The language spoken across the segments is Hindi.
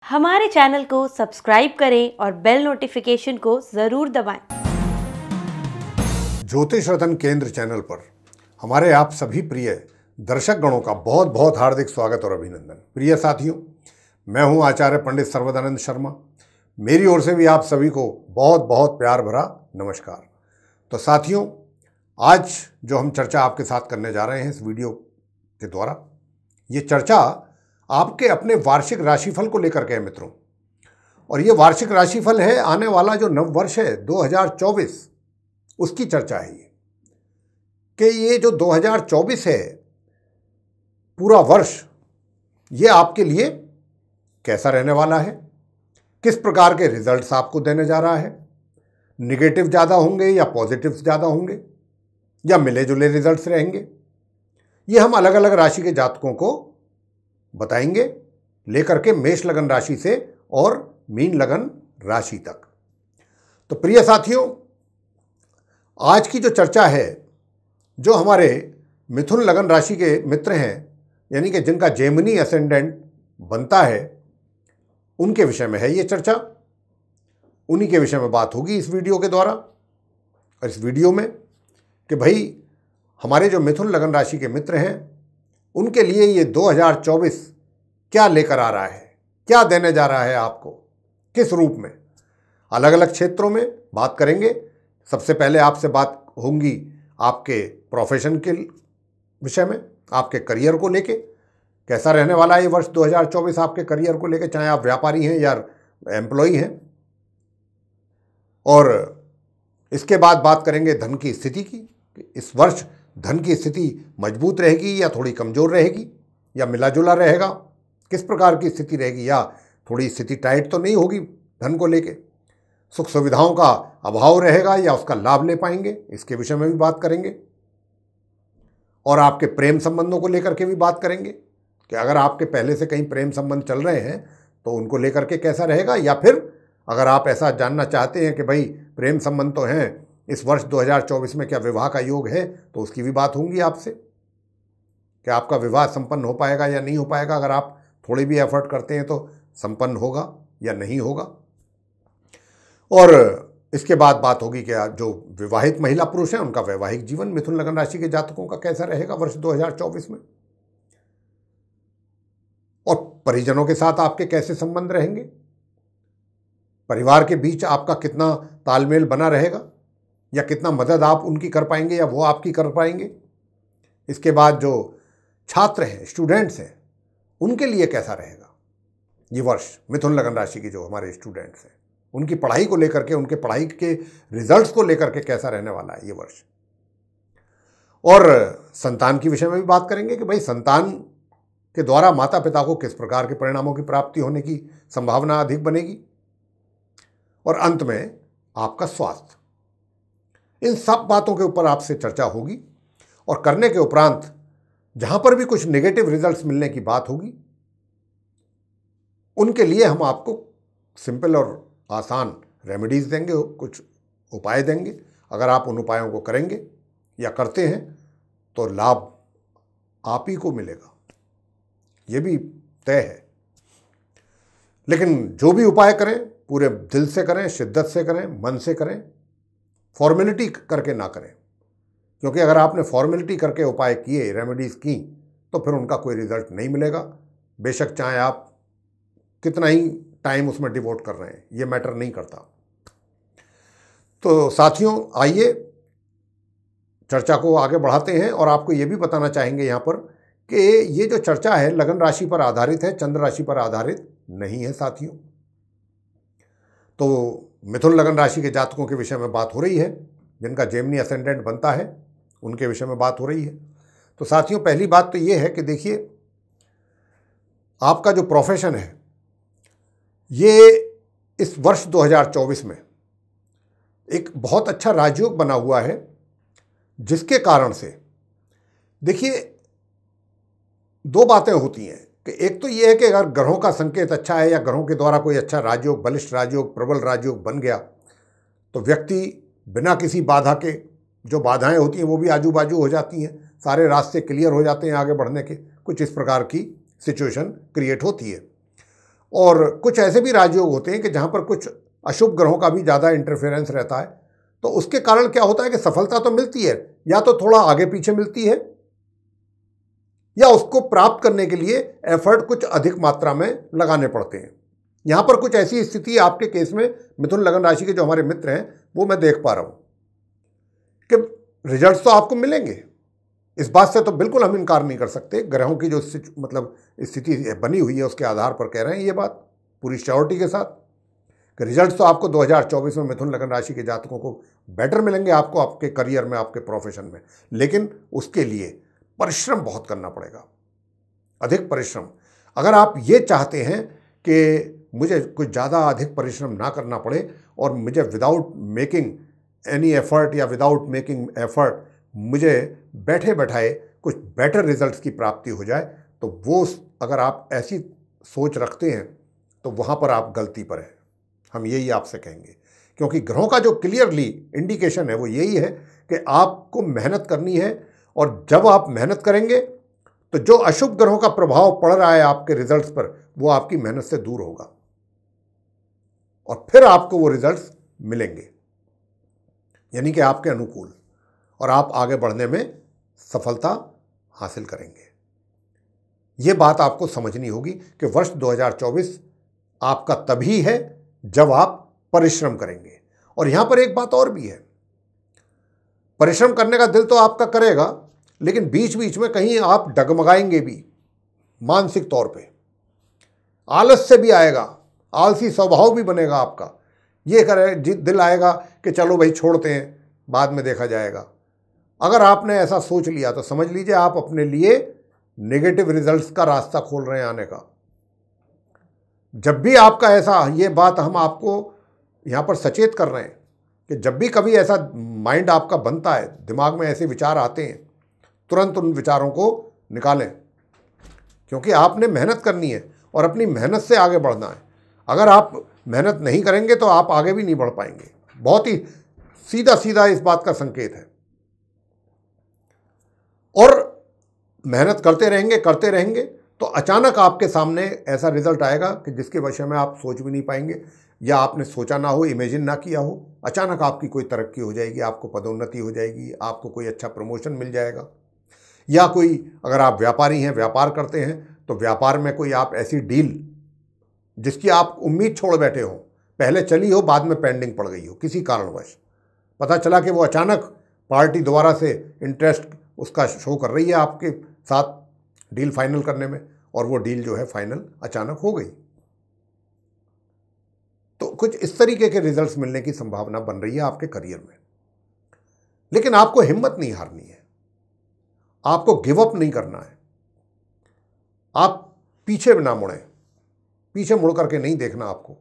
हमारे चैनल को सब्सक्राइब करें और बेल नोटिफिकेशन को ज़रूर दबाएं। ज्योतिष रतन केंद्र चैनल पर हमारे आप सभी प्रिय दर्शक गणों का बहुत बहुत हार्दिक स्वागत और अभिनंदन। प्रिय साथियों, मैं हूं आचार्य पंडित सर्वदानंद शर्मा। मेरी ओर से भी आप सभी को बहुत बहुत प्यार भरा नमस्कार। तो साथियों, आज जो हम चर्चा आपके साथ करने जा रहे हैं इस वीडियो के द्वारा, ये चर्चा आपके अपने वार्षिक राशिफल को लेकर के है मित्रों। और ये वार्षिक राशिफल है आने वाला जो नव वर्ष है 2024, उसकी चर्चा है ये कि ये जो 2024 है पूरा वर्ष, ये आपके लिए कैसा रहने वाला है, किस प्रकार के रिजल्ट्स आपको देने जा रहा है, निगेटिव ज़्यादा होंगे या पॉजिटिव ज़्यादा होंगे या मिले जुले रिजल्ट्स रहेंगे, ये हम अलग अलग राशि के जातकों को बताएंगे, लेकर के मेष लगन राशि से और मीन लगन राशि तक। तो प्रिय साथियों, आज की जो चर्चा है, जो हमारे मिथुन लगन राशि के मित्र हैं, यानी कि जिनका जेमिनी असेंडेंट बनता है, उनके विषय में है ये चर्चा। उन्हीं के विषय में बात होगी इस वीडियो के द्वारा। और इस वीडियो में कि भाई हमारे जो मिथुन लगन राशि के मित्र हैं, उनके लिए ये 2024 क्या लेकर आ रहा है, क्या देने जा रहा है आपको, किस रूप में, अलग अलग क्षेत्रों में बात करेंगे। सबसे पहले आपसे बात होंगी आपके प्रोफेशन के विषय में, आपके करियर को लेके कैसा रहने वाला है ये वर्ष 2024 आपके करियर को लेके, चाहे आप व्यापारी हैं या एम्प्लॉई हैं। और इसके बाद बात करेंगे धन की स्थिति की, इस वर्ष धन की स्थिति मजबूत रहेगी या थोड़ी कमज़ोर रहेगी या मिला जुला रहेगा, किस प्रकार की स्थिति रहेगी, या थोड़ी स्थिति टाइट तो नहीं होगी धन को लेके, सुख सुविधाओं का अभाव रहेगा या उसका लाभ ले पाएंगे, इसके विषय में भी बात करेंगे। और आपके प्रेम संबंधों को लेकर के भी बात करेंगे कि अगर आपके पहले से कहीं प्रेम संबंध चल रहे हैं तो उनको लेकर के कैसा रहेगा, या फिर अगर आप ऐसा जानना चाहते हैं कि भाई प्रेम संबंध तो हैं, इस वर्ष 2024 में क्या विवाह का योग है, तो उसकी भी बात होंगी आपसे कि आपका विवाह संपन्न हो पाएगा या नहीं हो पाएगा। अगर आप थोड़ी भी एफर्ट करते हैं तो संपन्न होगा या नहीं होगा। और इसके बाद बात होगी कि जो विवाहित महिला पुरुष हैं, उनका वैवाहिक जीवन मिथुन लगन राशि के जातकों का कैसा रहेगा वर्ष 2024 में, और परिजनों के साथ आपके कैसे संबंध रहेंगे, परिवार के बीच आपका कितना तालमेल बना रहेगा, या कितना मदद आप उनकी कर पाएंगे या वो आपकी कर पाएंगे। इसके बाद जो छात्र हैं, स्टूडेंट्स हैं, उनके लिए कैसा रहेगा ये वर्ष, मिथुन लगन राशि की जो हमारे स्टूडेंट्स हैं, उनकी पढ़ाई को लेकर के, उनके पढ़ाई के रिजल्ट्स को लेकर के कैसा रहने वाला है ये वर्ष। और संतान के विषय में भी बात करेंगे कि भाई संतान के द्वारा माता पिता को किस प्रकार के परिणामों की प्राप्ति होने की संभावना अधिक बनेगी। और अंत में आपका स्वास्थ्य। इन सब बातों के ऊपर आपसे चर्चा होगी। और करने के उपरांत जहां पर भी कुछ नेगेटिव रिजल्ट्स मिलने की बात होगी, उनके लिए हम आपको सिंपल और आसान रेमेडीज देंगे, कुछ उपाय देंगे। अगर आप उन उपायों को करेंगे या करते हैं तो लाभ आप ही को मिलेगा, ये भी तय है। लेकिन जो भी उपाय करें पूरे दिल से करें, शिद्दत से करें, मन से करें, फॉर्मेलिटी करके ना करें। क्योंकि अगर आपने फॉर्मेलिटी करके उपाय किए, रेमेडीज़ की, तो फिर उनका कोई रिजल्ट नहीं मिलेगा, बेशक चाहे आप कितना ही टाइम उसमें डिवोट कर रहे हैं, ये मैटर नहीं करता। तो साथियों, आइए चर्चा को आगे बढ़ाते हैं। और आपको ये भी बताना चाहेंगे यहाँ पर कि ये जो चर्चा है लगन राशि पर आधारित है, चंद्र राशि पर आधारित नहीं है साथियों। तो मिथुन लगन राशि के जातकों के विषय में बात हो रही है, जिनका जेमिनी असेंडेंट बनता है, उनके विषय में बात हो रही है। तो साथियों, पहली बात तो ये है कि देखिए, आपका जो प्रोफेशन है, ये इस वर्ष 2024 में एक बहुत अच्छा राजयोग बना हुआ है, जिसके कारण से देखिए दो बातें होती हैं कि एक तो ये है कि अगर ग्रहों का संकेत अच्छा है या ग्रहों के द्वारा कोई अच्छा राजयोग, बलिष्ठ राजयोग, प्रबल राजयोग बन गया, तो व्यक्ति बिना किसी बाधा के, जो बाधाएं होती हैं वो भी आजू बाजू हो जाती हैं, सारे रास्ते क्लियर हो जाते हैं आगे बढ़ने के, कुछ इस प्रकार की सिचुएशन क्रिएट होती है। और कुछ ऐसे भी राजयोग होते हैं कि जहाँ पर कुछ अशुभ ग्रहों का भी ज़्यादा इंटरफेरेंस रहता है, तो उसके कारण क्या होता है कि सफलता तो मिलती है, या तो थोड़ा आगे पीछे मिलती है, या उसको प्राप्त करने के लिए एफर्ट कुछ अधिक मात्रा में लगाने पड़ते हैं। यहाँ पर कुछ ऐसी स्थिति आपके केस में मिथुन लगन राशि के जो हमारे मित्र हैं वो मैं देख पा रहा हूँ कि रिजल्ट्स तो आपको मिलेंगे, इस बात से तो बिल्कुल हम इनकार नहीं कर सकते। ग्रहों की जो मतलब स्थिति बनी हुई है उसके आधार पर कह रहे हैं ये बात पूरी श्योरिटी के साथ कि रिजल्ट्स तो आपको 2024 में मिथुन लगन राशि के जातकों को बेटर मिलेंगे, आपको आपके करियर में, आपके प्रोफेशन में। लेकिन उसके लिए परिश्रम बहुत करना पड़ेगा, अधिक परिश्रम। अगर आप ये चाहते हैं कि मुझे कुछ ज़्यादा अधिक परिश्रम ना करना पड़े और मुझे विदाउट मेकिंग एनी एफर्ट या विदाउट मेकिंग एफर्ट मुझे बैठे बैठाए कुछ बेटर रिजल्ट्स की प्राप्ति हो जाए, तो वो अगर आप ऐसी सोच रखते हैं तो वहाँ पर आप गलती पर हैं, हम यही आपसे कहेंगे। क्योंकि ग्रहों का जो क्लियरली इंडिकेशन है वो यही है कि आपको मेहनत करनी है, और जब आप मेहनत करेंगे तो जो अशुभ ग्रहों का प्रभाव पड़ रहा है आपके रिजल्ट्स पर वो आपकी मेहनत से दूर होगा और फिर आपको वो रिजल्ट्स मिलेंगे, यानी कि आपके अनुकूल, और आप आगे बढ़ने में सफलता हासिल करेंगे। ये बात आपको समझनी होगी कि वर्ष 2024 आपका तभी है जब आप परिश्रम करेंगे। और यहां पर एक बात और भी है, परिश्रम करने का दिल तो आपका करेगा, लेकिन बीच बीच में कहीं आप डगमगाएंगे भी, मानसिक तौर पे आलस से भी आएगा, आलसी स्वभाव भी बनेगा आपका। ये करे दिल आएगा कि चलो भाई छोड़ते हैं, बाद में देखा जाएगा। अगर आपने ऐसा सोच लिया तो समझ लीजिए आप अपने लिए नेगेटिव रिजल्ट्स का रास्ता खोल रहे हैं आने का। जब भी आपका ऐसा, ये बात हम आपको यहाँ पर सचेत कर रहे हैं कि जब भी कभी ऐसा माइंड आपका बनता है, दिमाग में ऐसे विचार आते हैं, तुरंत उन विचारों को निकालें, क्योंकि आपने मेहनत करनी है और अपनी मेहनत से आगे बढ़ना है। अगर आप मेहनत नहीं करेंगे तो आप आगे भी नहीं बढ़ पाएंगे। बहुत ही सीधा सीधा इस बात का संकेत है। और मेहनत करते रहेंगे तो अचानक आपके सामने ऐसा रिजल्ट आएगा कि जिसके विषय में आप सोच भी नहीं पाएंगे, या आपने सोचा ना हो, इमेजिन ना किया हो। अचानक आपकी कोई तरक्की हो जाएगी, आपको पदोन्नति हो जाएगी, आपको कोई अच्छा प्रमोशन मिल जाएगा, या कोई, अगर आप व्यापारी हैं, व्यापार करते हैं, तो व्यापार में कोई आप ऐसी डील जिसकी आप उम्मीद छोड़ बैठे हो, पहले चली हो, बाद में पेंडिंग पड़ गई हो किसी कारणवश, पता चला कि वो अचानक पार्टी दोबारा से इंटरेस्ट उसका शो कर रही है आपके साथ डील फाइनल करने में, और वो डील जो है फाइनल अचानक हो गई। तो कुछ इस तरीके के रिजल्ट्स मिलने की संभावना बन रही है आपके करियर में। लेकिन आपको हिम्मत नहीं हारनी है, आपको गिव अप नहीं करना है, आप पीछे ना मुड़ें, पीछे मुड़ करके नहीं देखना आपको,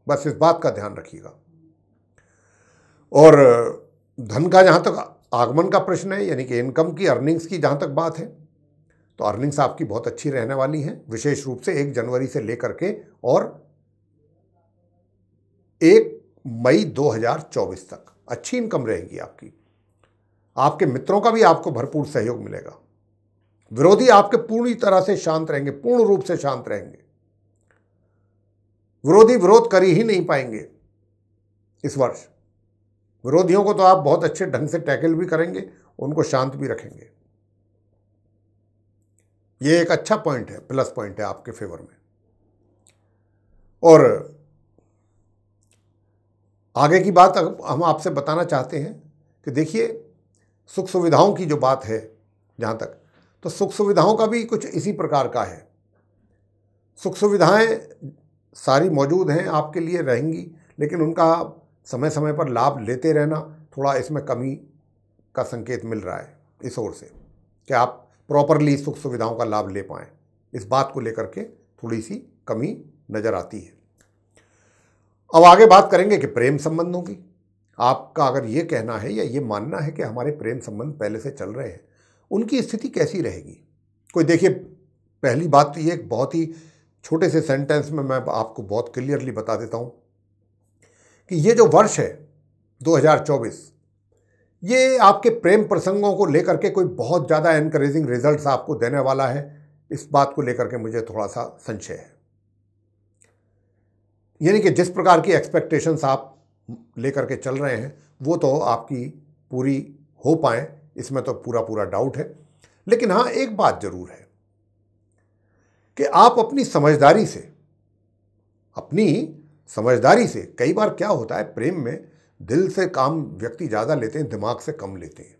बस इस बात का ध्यान रखिएगा। और धन का जहाँ तक आगमन का प्रश्न है, यानी कि इनकम की, अर्निंग्स की जहाँ तक बात है, तो अर्निंग्स आपकी बहुत अच्छी रहने वाली हैं, विशेष रूप से 1 जनवरी से लेकर के और 1 मई 2024 तक अच्छी इनकम रहेगी आपकी। आपके मित्रों का भी आपको भरपूर सहयोग मिलेगा। विरोधी आपके पूरी तरह से शांत रहेंगे, पूर्ण रूप से शांत रहेंगे। विरोधी विरोध कर ही नहीं पाएंगे इस वर्ष। विरोधियों को तो आप बहुत अच्छे ढंग से टैकल भी करेंगे, उनको शांत भी रखेंगे। ये एक अच्छा पॉइंट है, प्लस पॉइंट है आपके फेवर में। और आगे की बात हम आपसे बताना चाहते हैं कि देखिए, सुख सुविधाओं की जो बात है जहाँ तक, तो सुख सुविधाओं का भी कुछ इसी प्रकार का है। सुख सुविधाएं सारी मौजूद हैं, आपके लिए रहेंगी, लेकिन उनका समय समय पर लाभ लेते रहना, थोड़ा इसमें कमी का संकेत मिल रहा है इस ओर से, कि आप प्रॉपरली सुख सुविधाओं का लाभ ले पाएँ। इस बात को लेकर के थोड़ी सी कमी नज़र आती है। अब आगे बात करेंगे कि प्रेम संबंधों की। आपका अगर ये कहना है या ये मानना है कि हमारे प्रेम संबंध पहले से चल रहे हैं, उनकी स्थिति कैसी रहेगी। कोई देखिए, पहली बात तो ये एक बहुत ही छोटे से सेंटेंस में मैं आपको बहुत क्लियरली बता देता हूँ कि ये जो वर्ष है 2024, ये आपके प्रेम प्रसंगों को लेकर के कोई बहुत ज़्यादा एनकरेजिंग रिजल्ट्स आपको देने वाला है, इस बात को लेकर के मुझे थोड़ा सा संशय है। यानी कि जिस प्रकार की एक्सपेक्टेशंस आप लेकर के चल रहे हैं वो तो आपकी पूरी हो पाए, इसमें तो पूरा पूरा डाउट है। लेकिन हाँ, एक बात जरूर है कि आप अपनी समझदारी से कई बार क्या होता है, प्रेम में दिल से काम व्यक्ति ज्यादा लेते हैं, दिमाग से कम लेते हैं।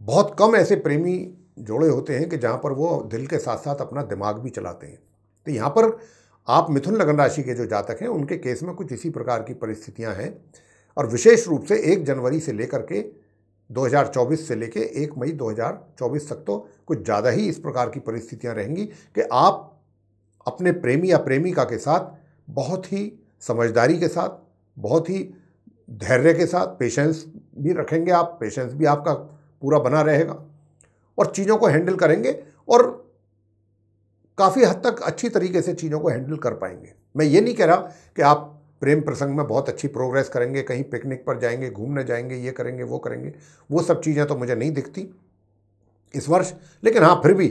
बहुत कम ऐसे प्रेमी जोड़े होते हैं कि जहां पर वो दिल के साथ साथ अपना दिमाग भी चलाते हैं। तो यहां पर आप मिथुन लगन राशि के जो जातक हैं उनके केस में कुछ इसी प्रकार की परिस्थितियां हैं, और विशेष रूप से 1 जनवरी से लेकर के 2024 से लेकर 1 मई 2024 तक तो कुछ ज़्यादा ही इस प्रकार की परिस्थितियां रहेंगी कि आप अपने प्रेमी या प्रेमिका के साथ बहुत ही समझदारी के साथ, बहुत ही धैर्य के साथ, पेशेंस भी रखेंगे आप, पेशेंस भी आपका पूरा बना रहेगा और चीज़ों को हैंडल करेंगे और काफ़ी हद तक अच्छी तरीके से चीज़ों को हैंडल कर पाएंगे। मैं ये नहीं कह रहा कि आप प्रेम प्रसंग में बहुत अच्छी प्रोग्रेस करेंगे, कहीं पिकनिक पर जाएंगे, घूमने जाएंगे, ये करेंगे वो करेंगे, वो सब चीज़ें तो मुझे नहीं दिखती इस वर्ष। लेकिन हाँ, फिर भी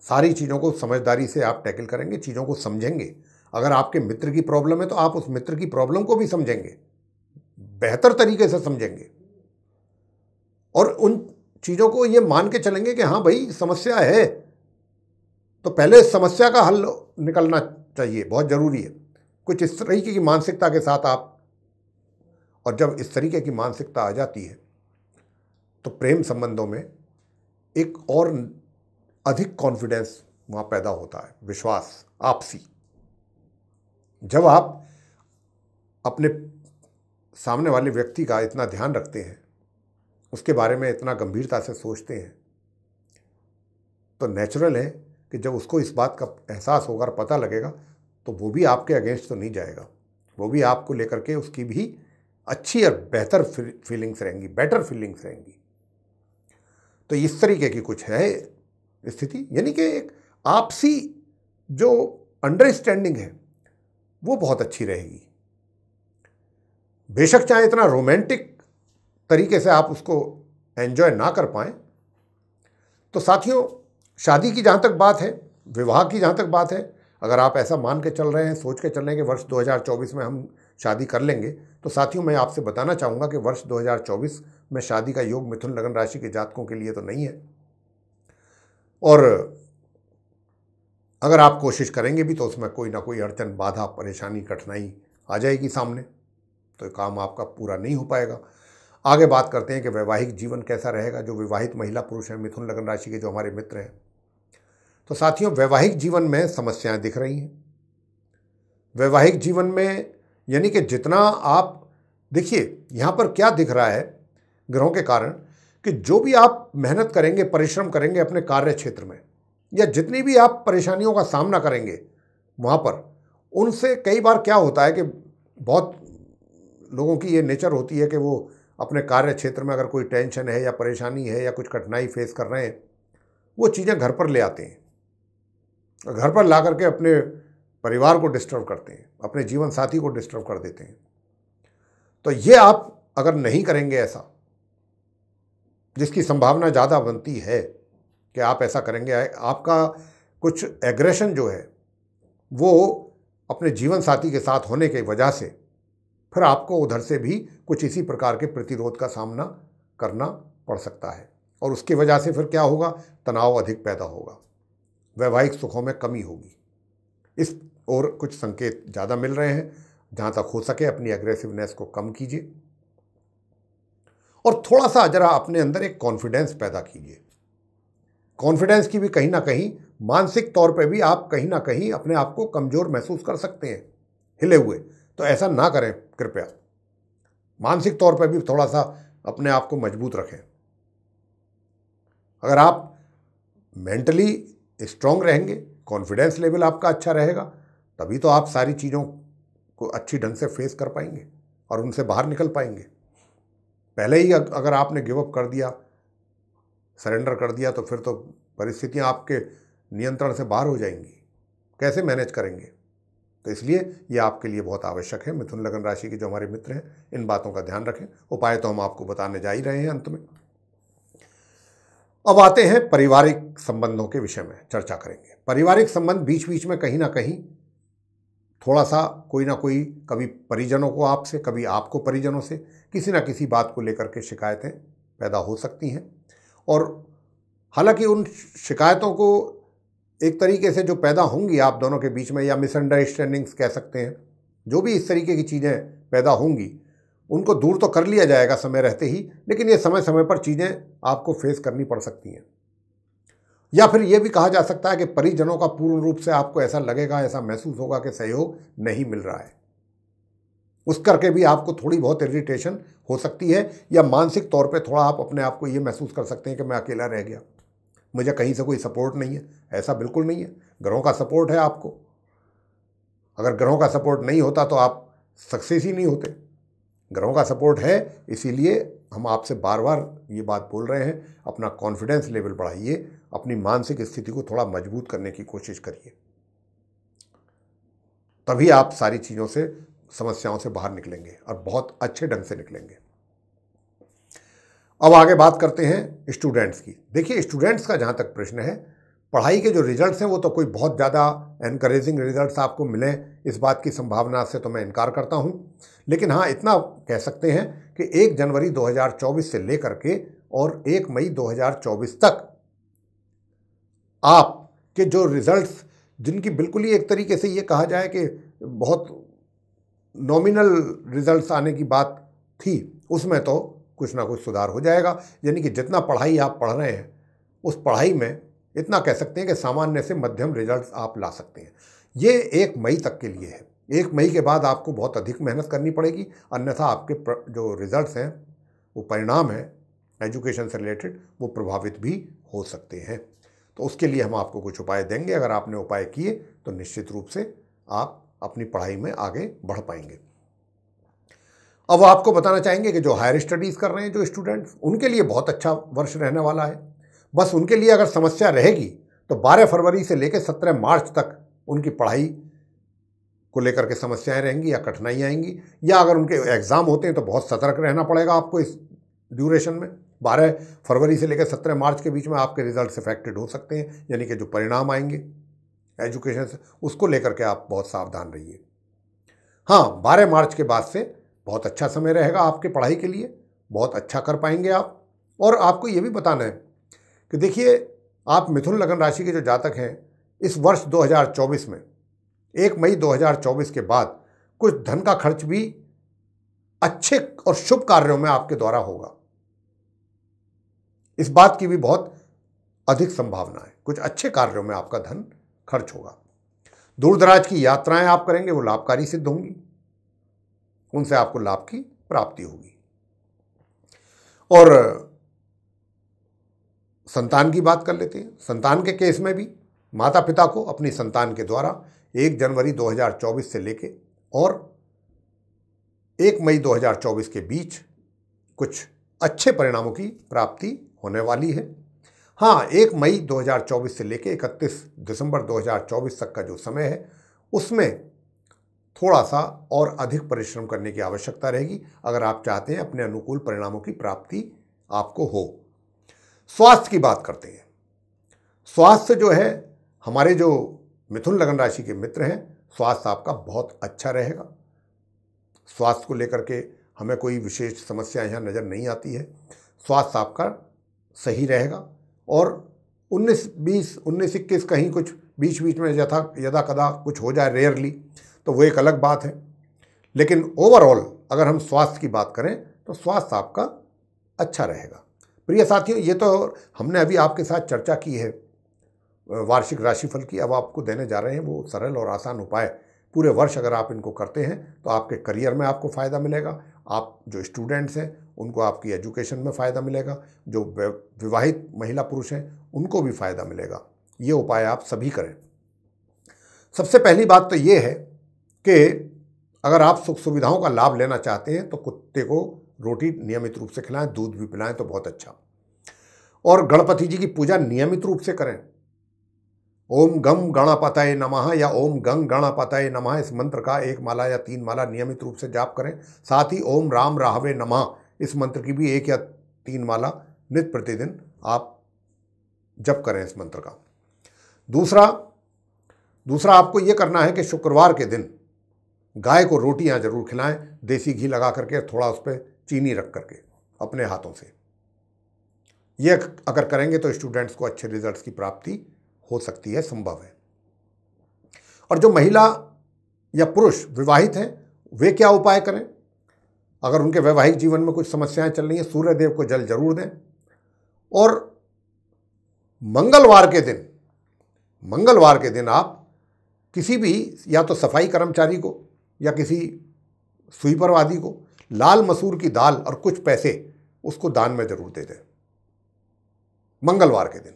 सारी चीज़ों को समझदारी से आप टैकल करेंगे, चीज़ों को समझेंगे। अगर आपके मित्र की प्रॉब्लम है तो आप उस मित्र की प्रॉब्लम को भी समझेंगे, बेहतर तरीके से समझेंगे और उन चीज़ों को ये मान के चलेंगे कि हाँ भाई समस्या है तो पहले समस्या का हल निकलना चाहिए, बहुत ज़रूरी है। कुछ इस तरीके की मानसिकता के साथ आप, और जब इस तरीके की मानसिकता आ जाती है तो प्रेम संबंधों में एक और अधिक कॉन्फिडेंस वहाँ पैदा होता है, विश्वास आपसी। जब आप अपने सामने वाले व्यक्ति का इतना ध्यान रखते हैं, उसके बारे में इतना गंभीरता से सोचते हैं, तो नेचुरल है कि जब उसको इस बात का एहसास होगा और पता लगेगा तो वो भी आपके अगेंस्ट तो नहीं जाएगा, वो भी आपको लेकर के उसकी भी अच्छी और बेहतर फीलिंग्स रहेंगी, बेटर फीलिंग्स रहेंगी। तो इस तरीके की कुछ है स्थिति, यानी कि एक आपसी जो अंडरस्टैंडिंग है वो बहुत अच्छी रहेगी। बेशक चाहे इतना रोमांटिक तरीके से आप उसको एंजॉय ना कर पाएं, तो साथियों शादी की जहाँ तक बात है, विवाह की जहाँ तक बात है, अगर आप ऐसा मान के चल रहे हैं, सोच के चल रहे हैं कि वर्ष 2024 में हम शादी कर लेंगे, तो साथियों मैं आपसे बताना चाहूँगा कि वर्ष 2024 में शादी का योग मिथुन लगन राशि के जातकों के लिए तो नहीं है। और अगर आप कोशिश करेंगे भी तो उसमें कोई ना कोई अड़चन, बाधा, परेशानी, कठिनाई आ जाएगी सामने, तो काम आपका पूरा नहीं हो पाएगा। आगे बात करते हैं कि वैवाहिक जीवन कैसा रहेगा। जो विवाहित महिला पुरुष हैं, मिथुन लगन राशि के जो हमारे मित्र हैं, तो साथियों वैवाहिक जीवन में समस्याएं दिख रही हैं। वैवाहिक जीवन में यानी कि जितना आप देखिए, यहाँ पर क्या दिख रहा है ग्रहों के कारण, कि जो भी आप मेहनत करेंगे, परिश्रम करेंगे अपने कार्य क्षेत्र में, या जितनी भी आप परेशानियों का सामना करेंगे वहाँ पर, उनसे कई बार क्या होता है कि बहुत लोगों की ये नेचर होती है कि वो अपने कार्य क्षेत्र में अगर कोई टेंशन है या परेशानी है या कुछ कठिनाई फेस कर रहे हैं, वो चीज़ें घर पर ले आते हैं, घर पर ला करके अपने परिवार को डिस्टर्ब करते हैं, अपने जीवन साथी को डिस्टर्ब कर देते हैं। तो ये आप अगर नहीं करेंगे ऐसा, जिसकी संभावना ज़्यादा बनती है कि आप ऐसा करेंगे, आपका कुछ एग्रेशन जो है वो अपने जीवन साथी के साथ होने की वजह से फिर आपको उधर से भी कुछ इसी प्रकार के प्रतिरोध का सामना करना पड़ सकता है, और उसकी वजह से फिर क्या होगा, तनाव अधिक पैदा होगा, वैवाहिक सुखों में कमी होगी। इस और कुछ संकेत ज़्यादा मिल रहे हैं। जहाँ तक हो सके अपनी एग्रेसिवनेस को कम कीजिए और थोड़ा सा जरा अपने अंदर एक कॉन्फिडेंस पैदा कीजिए। कॉन्फिडेंस की भी कहीं ना कहीं मानसिक तौर पे भी आप कहीं ना कहीं अपने आप को कमज़ोर महसूस कर सकते हैं, हिले हुए, तो ऐसा ना करें कृपया। मानसिक तौर पे भी थोड़ा सा अपने आप को मजबूत रखें। अगर आप मेंटली स्ट्रांग रहेंगे, कॉन्फिडेंस लेवल आपका अच्छा रहेगा, तभी तो आप सारी चीज़ों को अच्छी ढंग से फेस कर पाएंगे और उनसे बाहर निकल पाएंगे। पहले ही अगर आपने गिव अप कर दिया, सरेंडर कर दिया, तो फिर तो परिस्थितियां आपके नियंत्रण से बाहर हो जाएंगी, कैसे मैनेज करेंगे। तो इसलिए ये आपके लिए बहुत आवश्यक है। मिथुन लगन राशि के जो हमारे मित्र हैं, इन बातों का ध्यान रखें। उपाय तो हम आपको बताने जा ही रहे हैं अंत में। अब आते हैं पारिवारिक संबंधों के विषय में चर्चा करेंगे। पारिवारिक संबंध बीच बीच में कहीं ना कहीं थोड़ा सा कोई ना कोई, कभी परिजनों को आपसे, कभी आपको परिजनों से किसी ना किसी बात को लेकर के शिकायतें पैदा हो सकती हैं। और हालांकि उन शिकायतों को एक तरीके से जो पैदा होंगी आप दोनों के बीच में, या मिसअंडरस्टैंडिंग्स कह सकते हैं, जो भी इस तरीके की चीज़ें पैदा होंगी उनको दूर तो कर लिया जाएगा समय रहते ही, लेकिन ये समय समय पर चीज़ें आपको फेस करनी पड़ सकती हैं। या फिर ये भी कहा जा सकता है कि परिजनों का पूर्ण रूप से आपको ऐसा लगेगा, ऐसा महसूस होगा कि सहयोग नहीं मिल रहा है, उस करके भी आपको थोड़ी बहुत इरिटेशन हो सकती है, या मानसिक तौर पे थोड़ा आप अपने आप को ये महसूस कर सकते हैं कि मैं अकेला रह गया, मुझे कहीं से कोई सपोर्ट नहीं है। ऐसा बिल्कुल नहीं है, ग्रहों का सपोर्ट है आपको। अगर ग्रहों का सपोर्ट नहीं होता तो आप सक्सेस ही नहीं होते। ग्रहों का सपोर्ट है, इसीलिए हम आपसे बार बार ये बात बोल रहे हैं, अपना कॉन्फिडेंस लेवल बढ़ाइए, अपनी मानसिक स्थिति को थोड़ा मजबूत करने की कोशिश करिए, तभी आप सारी चीज़ों से, समस्याओं से बाहर निकलेंगे और बहुत अच्छे ढंग से निकलेंगे। अब आगे बात करते हैं स्टूडेंट्स की। देखिए, स्टूडेंट्स का जहाँ तक प्रश्न है, पढ़ाई के जो रिजल्ट्स हैं वो तो कोई बहुत ज़्यादा एनकरेजिंग रिजल्ट्स आपको मिले, इस बात की संभावना से तो मैं इनकार करता हूँ। लेकिन हाँ, इतना कह सकते हैं कि 1 जनवरी 2024 से लेकर के और 1 मई 2024 तक आपके जो रिजल्ट्स, जिनकी बिल्कुल ही एक तरीके से ये कहा जाए कि बहुत नॉमिनल रिजल्ट्स आने की बात थी, उसमें तो कुछ ना कुछ सुधार हो जाएगा। यानी कि जितना पढ़ाई आप पढ़ रहे हैं, उस पढ़ाई में इतना कह सकते हैं कि सामान्य से मध्यम रिजल्ट्स आप ला सकते हैं। ये 1 मई तक के लिए है। 1 मई के बाद आपको बहुत अधिक मेहनत करनी पड़ेगी, अन्यथा आपके जो रिजल्ट्स हैं, वो परिणाम हैं एजुकेशन से रिलेटेड, वो प्रभावित भी हो सकते हैं। तो उसके लिए हम आपको कुछ उपाय देंगे। अगर आपने उपाय किए तो निश्चित रूप से आप अपनी पढ़ाई में आगे बढ़ पाएंगे। अब आपको बताना चाहेंगे कि जो हायर स्टडीज़ कर रहे हैं जो स्टूडेंट्स, उनके लिए बहुत अच्छा वर्ष रहने वाला है। बस उनके लिए अगर समस्या रहेगी तो 12 फरवरी से लेकर 17 मार्च तक उनकी पढ़ाई को लेकर के समस्याएं रहेंगी या कठिनाइयाँ आएंगी, या अगर उनके एग्ज़ाम होते हैं तो बहुत सतर्क रहना पड़ेगा आपको इस ड्यूरेशन में। 12 फरवरी से लेकर 17 मार्च के बीच में आपके रिजल्ट्स अफेक्टेड हो सकते हैं, यानी कि जो परिणाम आएंगे एजुकेशन से, उसको लेकर के आप बहुत सावधान रहिए। हाँ, 12 मार्च के बाद से बहुत अच्छा समय रहेगा आपके पढ़ाई के लिए, बहुत अच्छा कर पाएंगे आप। और आपको ये भी बताना है कि देखिए, आप मिथुन लगन राशि के जो जातक हैं, इस वर्ष 2024 में 1 मई 2024 के बाद कुछ धन का खर्च भी अच्छे और शुभ कार्यों में आपके द्वारा होगा। इस बात की भी बहुत अधिक संभावना है, कुछ अच्छे कार्यों में आपका धन खर्च होगा। दूर दराज की यात्राएं आप करेंगे, वो लाभकारी सिद्ध होंगी, उनसे आपको लाभ की प्राप्ति होगी। और संतान की बात कर लेते हैं। संतान के केस में भी माता पिता को अपनी संतान के द्वारा 1 जनवरी 2024 से लेके और 1 मई 2024 के बीच कुछ अच्छे परिणामों की प्राप्ति होने वाली है। हाँ, 1 मई 2024 से लेके 31 दिसंबर 2024 तक का जो समय है, उसमें थोड़ा सा और अधिक परिश्रम करने की आवश्यकता रहेगी, अगर आप चाहते हैं अपने अनुकूल परिणामों की प्राप्ति आपको हो। स्वास्थ्य की बात करते हैं। स्वास्थ्य जो है, हमारे जो मिथुन लगन राशि के मित्र हैं, स्वास्थ्य आपका बहुत अच्छा रहेगा। स्वास्थ्य को लेकर के हमें कोई विशेष समस्या यहाँ नज़र नहीं आती है। स्वास्थ्य आपका सही रहेगा। और 19-20, 19-21 कहीं कुछ बीच बीच में यदा कदा कुछ हो जाए रेयरली, तो वो एक अलग बात है। लेकिन ओवरऑल अगर हम स्वास्थ्य की बात करें तो स्वास्थ्य आपका अच्छा रहेगा। प्रिय साथियों, ये तो हमने अभी आपके साथ चर्चा की है वार्षिक राशिफल की। अब आपको देने जा रहे हैं वो सरल और आसान उपाय। पूरे वर्ष अगर आप इनको करते हैं तो आपके करियर में आपको फ़ायदा मिलेगा, आप जो स्टूडेंट्स हैं उनको आपकी एजुकेशन में फ़ायदा मिलेगा, जो विवाहित महिला पुरुष हैं उनको भी फ़ायदा मिलेगा। ये उपाय आप सभी करें। सबसे पहली बात तो ये है कि अगर आप सुख सुविधाओं का लाभ लेना चाहते हैं तो कुत्ते को रोटी नियमित रूप से खिलाएं, दूध भी पिलाएं तो बहुत अच्छा। और गणपति जी की पूजा नियमित रूप से करें। ओम गम गणपतये नमः या ओम गंग गणपतये नमः, इस मंत्र का 1 माला या 3 माला नियमित रूप से जाप करें। साथ ही ओम राम राहवे नमः, इस मंत्र की भी 1 या 3 माला नित्य प्रतिदिन आप जप करें इस मंत्र का। दूसरा आपको ये करना है कि शुक्रवार के दिन गाय को रोटियां जरूर खिलाएं, देसी घी लगा करके, थोड़ा उस पर चीनी रख करके अपने हाथों से। ये अगर करेंगे तो स्टूडेंट्स को अच्छे रिजल्ट्स की प्राप्ति हो सकती है, संभव है। और जो महिला या पुरुष विवाहित हैं वे क्या उपाय करें? अगर उनके वैवाहिक जीवन में कुछ समस्याएं चल रही हैं, सूर्य देव को जल जरूर दें। और मंगलवार के दिन आप किसी भी या तो सफाई कर्मचारी को या किसी स्वीपरवादी को लाल मसूर की दाल और कुछ पैसे उसको दान में जरूर दे दें। मंगलवार के दिन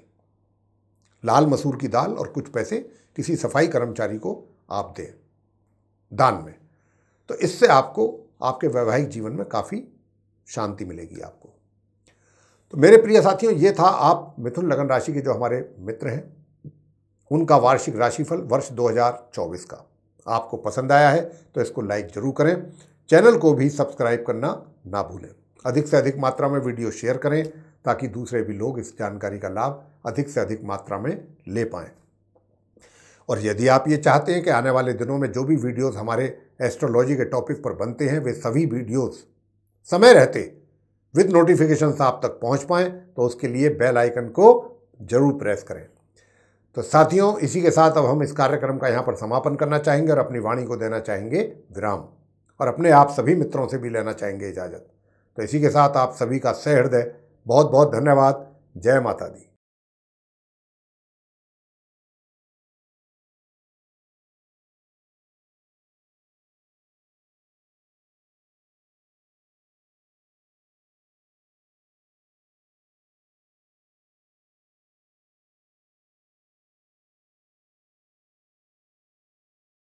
लाल मसूर की दाल और कुछ पैसे किसी सफाई कर्मचारी को आप दें दान में, तो इससे आपको आपके वैवाहिक जीवन में काफ़ी शांति मिलेगी आपको। तो मेरे प्रिय साथियों, ये था आप मिथुन लगन राशि के जो हमारे मित्र हैं उनका वार्षिक राशिफल वर्ष 2024 का। आपको पसंद आया है तो इसको लाइक जरूर करें, चैनल को भी सब्सक्राइब करना ना भूलें। अधिक से अधिक मात्रा में वीडियो शेयर करें ताकि दूसरे भी लोग इस जानकारी का लाभ अधिक से अधिक मात्रा में ले पाएं। और यदि आप ये चाहते हैं कि आने वाले दिनों में जो भी वीडियोस हमारे एस्ट्रोलॉजी के टॉपिक पर बनते हैं वे सभी वीडियोस समय रहते विद नोटिफिकेशंस आप तक पहुंच पाएं, तो उसके लिए बेल आइकन को जरूर प्रेस करें। तो साथियों, इसी के साथ अब हम इस कार्यक्रम का यहाँ पर समापन करना चाहेंगे और अपनी वाणी को देना चाहेंगे विराम, और अपने आप सभी मित्रों से भी लेना चाहेंगे इजाज़त। तो इसी के साथ आप सभी का सहृदय बहुत बहुत धन्यवाद। जय माता दी।